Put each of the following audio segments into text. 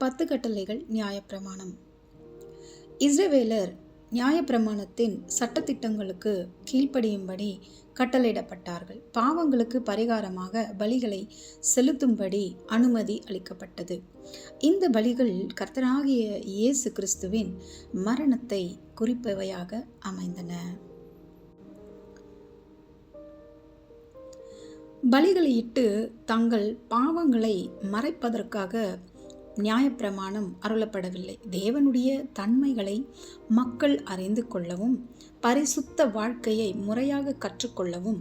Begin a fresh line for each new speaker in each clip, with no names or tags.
10 கட்டளைகள் நியாயப்பிரமாணம். இஸ்ரவேலர் நியாயப்பிரமாணத்தின் சட்டதிட்டங்களுக்கு கீழ்ப்படியும்படி கட்டளையிடப்பட்டார்கள். பாவங்களுக்கு பரிகாரமாக பலிகளை செலுத்தும்படி அனுமதி அளிக்கப்பட்டது. இந்த பலிகள் கர்த்தராகிய இயேசு கிறிஸ்துவின் மரணத்தை குறிப்பவையாக அமைந்தன. பலிகளையிட்டு தங்கள் பாவங்களை மறைப்பதற்காக நியாயப்பிரமாணம் அருளப்படவில்லை. தேவனுடைய தன்மைகளை மக்கள் அறிந்து கொள்ளவும், பரிசுத்த வாழ்க்கையை முறையாக கற்றுக்கொள்ளவும்,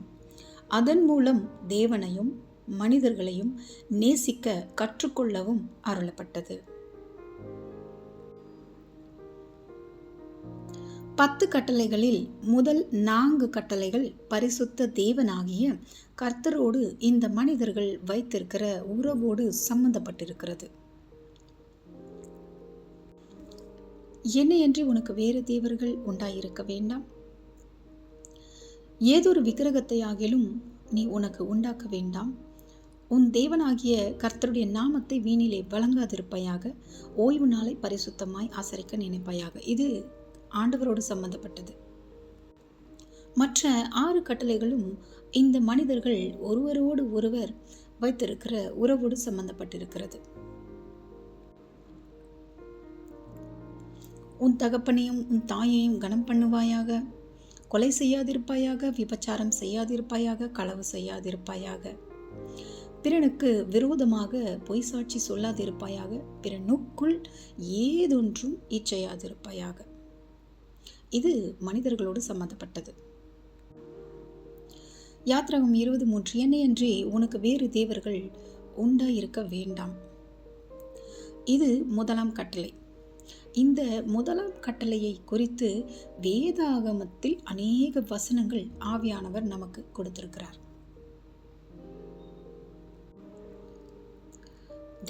அதன் மூலம் தேவனையும் மனிதர்களையும் நேசிக்க கற்றுக்கொள்ளவும் அருளப்பட்டது. 10 கட்டளைகளில் முதல் 4 கட்டளைகள் பரிசுத்த தேவனாகிய கர்த்தரோடு இந்த மனிதர்கள் வைத்திருக்கிற உறவோடு சம்பந்தப்பட்டிருக்கிறது. என்னையன்றி உனக்கு வேறு தேவர்கள் உண்டாயிருக்க வேண்டாம். ஏதொரு விக்கிரகத்தை ஆகிலும் நீ உனக்கு உண்டாக்க வேண்டாம். உன் தேவனாகிய கர்த்தருடைய நாமத்தை வீணிலே வழங்காதிருப்பாயாக. ஓய்வு நாளை பரிசுத்தமாய் ஆசரிக்க நினைப்பாயாக. இது ஆண்டவரோடு சம்பந்தப்பட்டது. மற்ற 6 கட்டளைகளும் இந்த மனிதர்கள் ஒருவரோடு ஒருவர் வைத்திருக்கிற உறவோடு சம்பந்தப்பட்டிருக்கிறது. உன் தகப்பனையும் உன் தாயையும் கனம் பண்ணுவாயாக. கொலை செய்யாதிருப்பாயாக. விபச்சாரம் செய்யாதிருப்பாயாக. களவு செய்யாதிருப்பாயாக. பிறனுக்கு விரோதமாக பொய் சாட்சி சொல்லாதிருப்பாயாக. பிறனுக்குள் ஏதொன்றும் இச்சையாதிருப்பாயாக. இது மனிதர்களோடு சம்பந்தப்பட்டது. யாத்ராகமம் 23 என்னையன்றி உனக்கு வேறு தேவர்கள் உண்டாயிருக்க வேண்டாம். இது முதலாம் கட்டளை. இந்த முதலாம் கட்டளையை குறித்து வேதாகமத்தில் அநேக வசனங்கள் ஆவியானவர் நமக்கு கொடுத்திருக்கிறார்.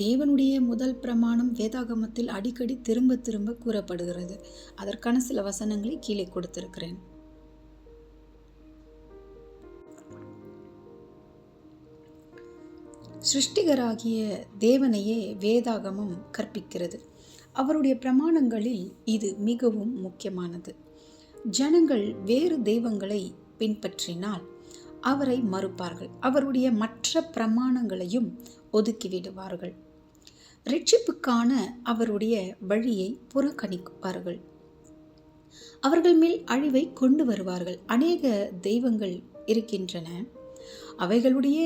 தேவனுடைய முதல் பிரமாணம் வேதாகமத்தில் அடிக்கடி திரும்ப திரும்ப கூறப்படுகிறது. அதற்கான சில வசனங்களை கீழே கொடுத்திருக்கிறேன். சிருஷ்டிகராகிய தேவனையே வேதாகமம் கற்பிக்கிறது. அவருடைய பிரமாணங்களில் இது மிகவும் முக்கியமானது. ஜனங்கள் வேறு தெய்வங்களை பின்பற்றினால் அவரை மறுப்பார்கள். அவருடைய மற்ற பிரமாணங்களையும் ஒதுக்கிவிடுவார்கள். இரட்சிப்புக்கான அவருடைய வழியை புறக்கணிப்பார்கள். அவர்கள் மேல் அழிவை கொண்டு வருவார்கள். அநேக தெய்வங்கள் இருக்கின்றன. அவைகளுடைய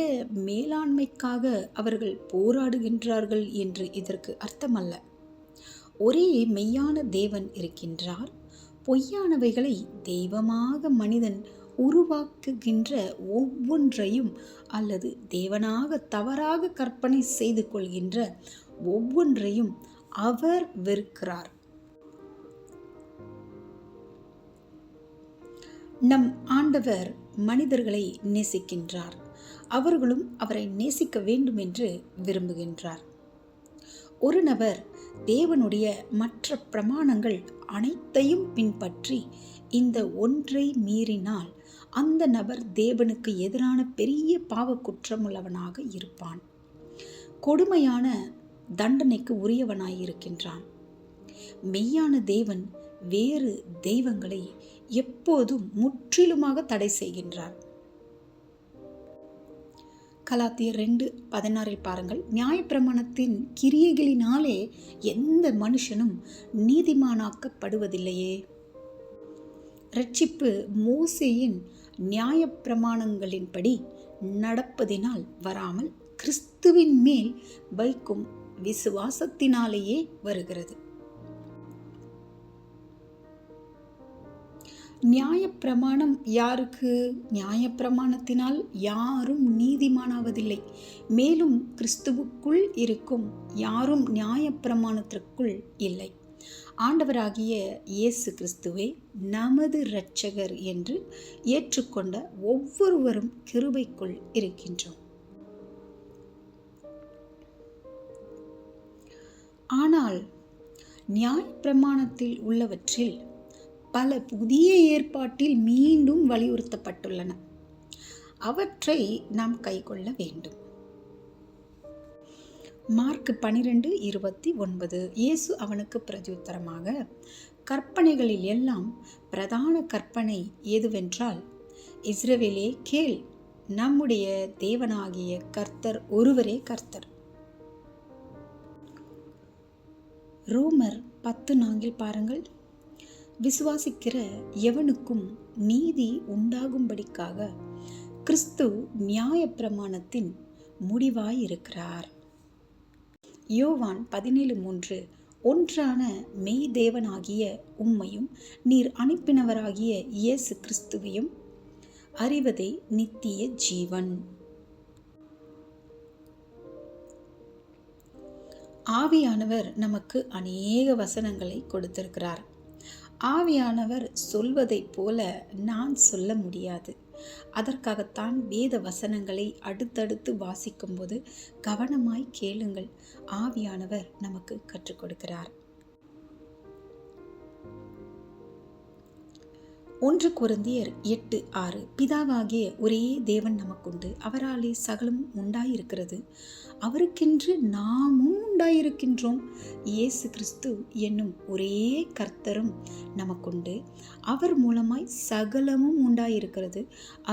மேலாண்மைக்காக அவர்கள் போராடுகின்றார்கள் என்று இதற்கு அர்த்தமல்ல. ஒரே மெய்யான தேவன் இருக்கின்றார். பொய்யானவைகளை தெய்வமாக மனிதன் உருவாக்குகின்ற ஒவ்வொன்றையும் அல்லது தேவனாக தவறாக கற்பனை செய்து கொள்கின்ற ஒவ்வொன்றையும் அவர் வெறுக்கிறார். நம் ஆண்டவர் மனிதர்களை நேசிக்கின்றார். அவர்களும் அவரை நேசிக்க வேண்டும் என்று விரும்புகின்றார். ஒரு நபர் தேவனுடைய மற்ற பிரமாணங்கள் அனைத்தையும் பின்பற்றி இந்த ஒன்றை மீறினால் அந்த நபர் தேவனுக்கு எதிரான பெரிய பாவ குற்றமுள்ளவனாக இருப்பான். கொடுமையான தண்டனைக்கு உரியவனாயிருக்கின்றான். மெய்யான தேவன் வேறு தெய்வங்களை எப்போதும் முற்றிலுமாக தடை செய்கின்றார். கலாத்தியர் 2:16 பாருங்கள். நியாயப்பிரமாணத்தின் கிரியைகளினாலே எந்த மனுஷனும் நீதிமானாக்கப்படுவதில்லையே. இரட்சிப்பு மோசேயின் நியாயப்பிரமாணங்களின்படி நடப்பதினால் வராமல் கிறிஸ்துவின் மேல் வைக்கும் விசுவாசத்தினாலேயே வருகிறது. நியாயப்பிரமாணம் யாருக்கு? நியாயப்பிரமாணத்தினால் யாரும் நீதிமானாவதில்லை. மேலும் கிறிஸ்துவுக்குள் இருக்கும் யாரும் நியாயப்பிரமாணத்திற்குள் இல்லை. ஆண்டவராகிய இயேசு கிறிஸ்துவே நமது இரட்சகர் என்று ஏற்றுக்கொண்ட ஒவ்வொருவரும் கிருபைக்குள் இருக்கின்றோம். ஆனால் நியாயப்பிரமாணத்தில் உள்ளவற்றில் பல புதிய ஏற்பாட்டில் மீண்டும் வலியுறுத்தப்பட்டுள்ளன. அவற்றை நாம் கைக்கொள்ள வேண்டும். மார்க் 12:29. இயேசு அவனுக்கு பிரதியுத்தரமாக, கற்பனைகளில் எல்லாம் பிரதான கற்பனை எதுவென்றால், இஸ்ரவேலே கேள், நம்முடைய தேவனாகிய கர்த்தர் ஒருவரே கர்த்தர். ரோமர் 10:4 பாருங்கள். விசுவாசிக்கிற எவனுக்கும் நீதி உண்டாகும்படிக்காக கிறிஸ்து நியாயப்பிரமாணத்தின் முடிவாயிருக்கிறார். யோவான் 17:3. ஒன்றான மெய் தேவனாகிய உம்மையும் நீர் அனுப்பினவராகிய இயேசு கிறிஸ்துவையும் அறிவதே நித்திய ஜீவன். ஆவியானவர் நமக்கு அநேக வசனங்களை கொடுத்திருக்கிறார். ஆவியானவர் சொல்வதைப் போல நான் சொல்ல முடியாது. அதற்காகத்தான் வேத வசனங்களை அடுத்தடுத்து வாசிக்கும்போது கவனமாய் கேளுங்கள். ஆவியானவர் நமக்கு கற்றுக் கொடுக்கிறார். 1 கொரிந்தியர் 8:6. பிதாவாகிய ஒரே தேவன் நமக்குண்டு, அவராலே சகலம் உண்டாயிருக்கிறது, அவருக்கென்று நாமும் உண்டாயிருக்கின்றோம். இயேசு கிறிஸ்து என்னும் ஒரே கர்த்தரும் நமக்குண்டு, அவர் மூலமாய் சகலமும் உண்டாயிருக்கிறது,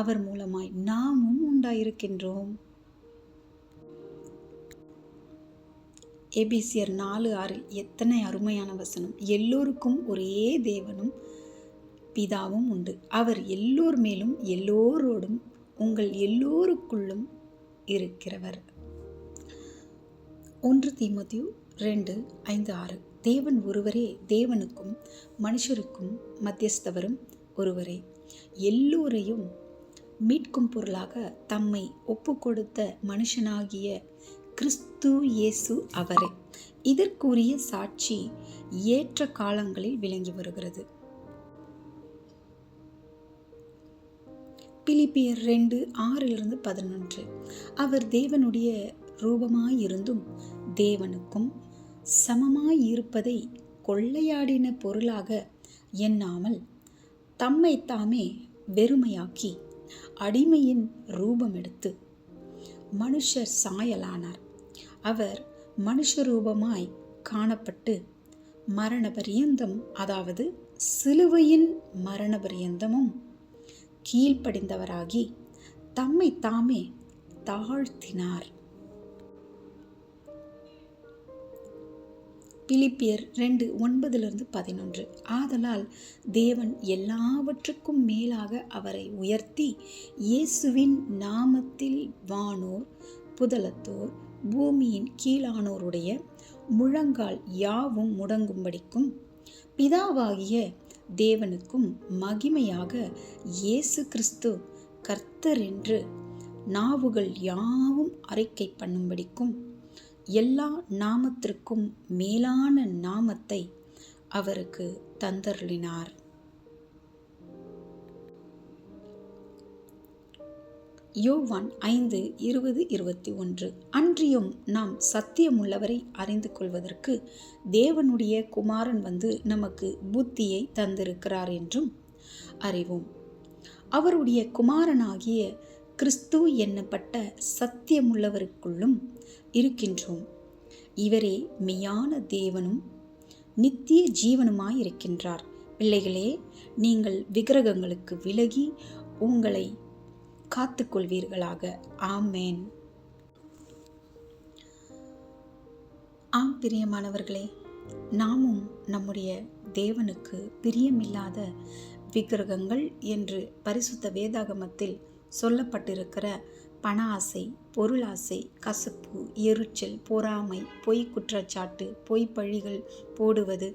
அவர் மூலமாய் நாமும் உண்டாயிருக்கின்றோம். எபேசியர் 4:6. எத்தனை அருமையான வசனம்! எல்லோருக்கும் ஒரே தேவனும் பிதாவும் உண்டு, அவர் எல்லோர் மேலும் எல்லோரோடும் உங்கள் எல்லோருக்குள்ளும் இருக்கிறவர். 1 தீமோத்தேயு 2:5-6. தேவன் ஒருவரே, தேவனுக்கும் மனுஷருக்கும் மத்தியஸ்தவரும் ஒருவரே, எல்லோரையும் மீட்கும் பொருளாக தம்மை ஒப்பு கொடுத்த மனுஷனாகிய கிறிஸ்து இயேசு அவரே. இதற்குரிய சாட்சி ஏற்ற காலங்களில் விளங்கி வருகிறது. பிலிப்பியர் 2:6-11. அவர் தேவனுடைய ரூபமாயிருந்தும் தேவனுக்கும் சமமாயிருப்பதை கொள்ளையாடின பொருளாக எண்ணாமல் தம்மை தாமே வெறுமையாக்கி அடிமையின் ரூபமெடுத்து மனுஷர் சாயலானார். அவர் மனுஷரூபமாய் காணப்பட்டு மரண பரியந்தம், அதாவது சிலுவையின் மரண பரியந்தமும் கீழ்ப்படிந்தவராகி தம்மை தாமே தாழ்த்தினார். பிலிப்பியர் 2:9-11. ஆதலால் தேவன் எல்லாவற்றுக்கும் மேலாக அவரை உயர்த்தி இயேசுவின் நாமத்தில் வானோர் புதலத்தோர் பூமியின் கீழானோருடைய முழங்கால் யாவும் முடங்கும்படிக்கும் பிதாவாகிய தேவனுக்கும் மகிமையாக இயேசு கிறிஸ்து கர்த்தர் என்று நாவுகள் யாவும் அறிக்கை பண்ணும்படிக்கும் எல்லா நாமத்திற்கும் மேலான நாமத்தை அவருக்கு தந்தருளினார். யோவான் 5:20-21. அன்றியும் நாம் சத்தியமுள்ளவரை அறிந்து கொள்வதற்கு தேவனுடைய குமாரன் வந்து நமக்கு புத்தியை தந்திருக்கிறார் என்றும் அறிவோம். அவருடைய குமாரனாகிய கிறிஸ்து என்னப்பட்ட சத்தியமுள்ளவருக்குள்ளும் இருக்கின்றோம். இவரே மெய்யான தேவனும் நித்திய ஜீவனுமாயிருக்கின்றார். பிள்ளைகளே, நீங்கள் விக்கிரகங்களுக்கு விலகி உங்களை காத்துக்கொள்வீர்களாக. ஆமேன். ஆம் பிரியமானவர்களே, நாமும் நம்முடைய தேவனுக்கு பிரியமில்லாத விக்கிரகங்கள் என்று பரிசுத்த வேதாகமத்தில் சொல்லப்பட்டிருக்கிற பண ஆசை, பொருளாசை, கசப்பு, எரிச்சல், பொறாமை, பொய் குற்றச்சாட்டு, பொய் பழிகள் போடுவது,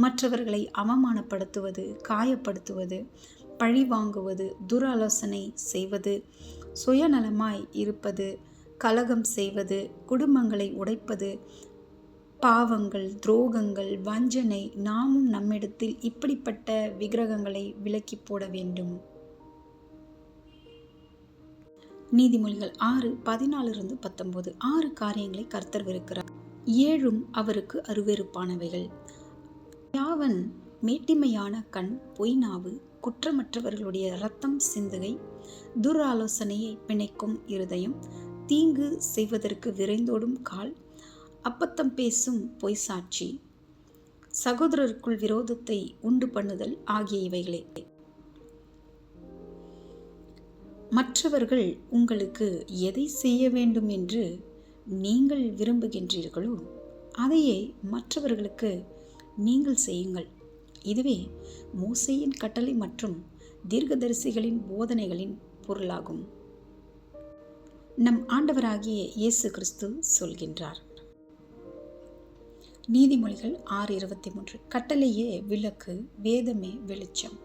மற்றவர்களை அவமானப்படுத்துவது, காயப்படுத்துவது, பழி வாங்குவது, துராலோசனை செய்வது, சுயநலமாய் இருப்பது, கலகம் செய்வது, குடும்பங்களை உடைப்பது, பாவங்கள், துரோகங்கள், வஞ்சனை, நாமும் நம்மிடத்தில் இப்படிப்பட்ட விக்கிரகங்களை விலக்கி போட வேண்டும். நீதிமொழிகள் 6:14-19. 6 காரியங்களை கர்த்தர் வெறுக்கிறார், 7 அவருக்கு அருவருப்பானவைகள். யாவன் மேட்டிமையான கண், பொய் நாவு, குற்றமற்றவர்களுடைய இரத்தம் சிந்துகை, துராலோசனையை பிணைக்கும் இருதயம், தீங்கு செய்வதற்கு விரைந்தோடும் கால், அப்பத்தம் பேசும் பொய் சாட்சி, சகோதரருக்குள் விரோதத்தை உண்டு பண்ணுதல் ஆகிய இவைகளே. மற்றவர்கள் உங்களுக்கு எதை செய்ய வேண்டும் என்று நீங்கள் விரும்புகின்றீர்களோ அதையே மற்றவர்களுக்கு நீங்கள் செய்யுங்கள். இதுவே மோசேயின் கட்டளை மற்றும் தீர்க்கதரிசிகளின் போதனைகளின் பொருளாகும். நம் ஆண்டவராகிய இயேசு கிறிஸ்து சொல்கின்றார். நீதிமொழிகள் 6:23. கட்டளையே விளக்கு, வேதமே வெளிச்சம்,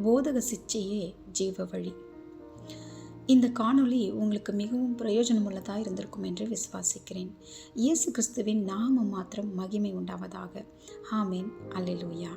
போதக சிச்சையே ஜீவ வழி. இந்த காணொளி உங்களுக்கு மிகவும் பிரயோஜனமுள்ளதாக இருந்திருக்கும் என்று விசுவாசிக்கிறேன். இயேசு கிறிஸ்துவின் நாமம் மாத்திரம் மகிமை உண்டாவதாக. ஆமேன். அல்லேலூயா.